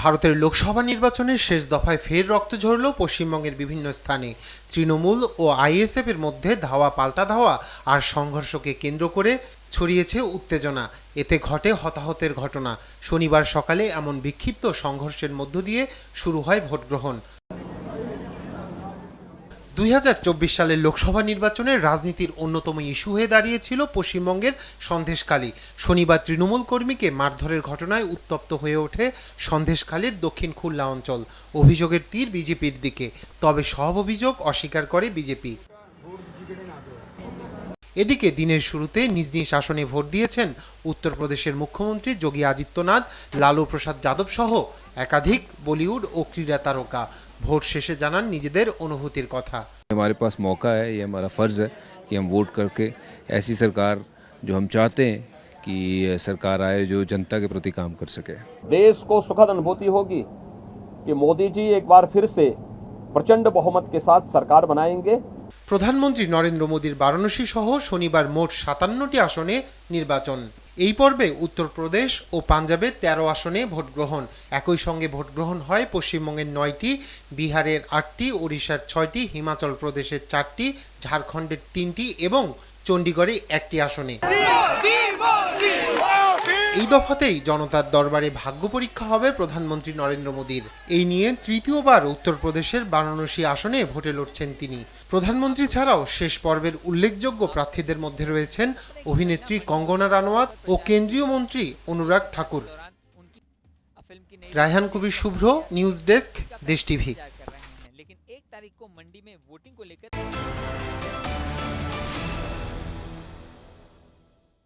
ভারতের লোকসভা নির্বাচনের শেষ দফায় ফের রক্ত ঝরল পশ্চিমবঙ্গের বিভিন্ন স্থানে। তৃণমূল ও আইএসএফ এর মধ্যে ধাওয়া পাল্টা ধাওয়া আর সংঘর্ষকে কেন্দ্র করে ছড়িয়েছে উত্তেজনা। এতে ঘটে হতাহতের ঘটনা। শনিবার সকালে এমন বিক্ষিপ্ত সংঘর্ষের মধ্য দিয়ে শুরু হয় ভোটগ্রহণ। 2024 সালের লোকসভা নির্বাচনের রাজনীতির অন্যতম ইস্যু হয়ে দাঁড়িয়েছিল পশ্চিমবঙ্গের সন্দেশখালী। শনিবার তৃণমূল কর্মীকে মারধরের ঘটনায় উত্তপ্ত হয়ে ওঠে সন্দেশখালীর দক্ষিণ খুলনা অঞ্চল। অভিযোগের তীর বিজেপির দিকে, তবে সব অভিযোগ অস্বীকার করে বিজেপি। এদিকে দিনের শুরুতে নিজ নিজ আসনে ভোট দিয়েছেন উত্তরপ্রদেশের মুখ্যমন্ত্রী যোগী আদিত্যনাথ, লালু প্রসাদ যাদব সহ একাধিক বলিউড ও ক্রীড়া তারকা। ভোট শেষে জানান নিজেদের অনুভূতির কথা। हमारे पास मौका है, ये हमारा फ़र्ज़ है कि हम वोट करके ऐसी सरकार जो हम चाहते हैं कि सरकार आए जो जनता के प्रति काम कर सके। देश को सुखद अनुभूति होगी कि मोदी जी एक बार फिर से प्रचंड बहुमत के साथ सरकार बनाएंगे। প্রধানমন্ত্রী নরেন্দ্র মোদীর বারাণসী সহ শনিবার মোট 57টি আসনে নির্বাচন। এই পর্বে উত্তরপ্রদেশ ও পাঞ্জাবের 13 আসনে ভোট গ্রহণ। একই সঙ্গে ভোট গ্রহণ হয় পশ্চিমবঙ্গের 9টি, বিহারের 8টি, ওড়িশার 6টি, হিমাচল প্রদেশের 4টি, ঝাড়খণ্ডের 3টি এবং চণ্ডীগড়ে 1টি আসনে। এই দফাতেই জনতার দরবারে ভাগ্য পরীক্ষা হবে প্রধানমন্ত্রী নরেন্দ্র মোদীর। এই নিয়ে তৃতীয়বার উত্তরপ্রদেশের বারাণসী আসনে ভোটে লড়ছেন তিনি। প্রধানমন্ত্রী ছাড়াও শেষ পর্বের উল্লেখযোগ্য প্রার্থীদের মধ্যে রয়েছেন অভিনেত্রী কঙ্গনা রানাওয়াত ও কেন্দ্রীয় মন্ত্রী অনুরাগ ঠাকুর। রায়হান কবির শুভ্র, নিউজ ডেস্ক, দেশ টিভি।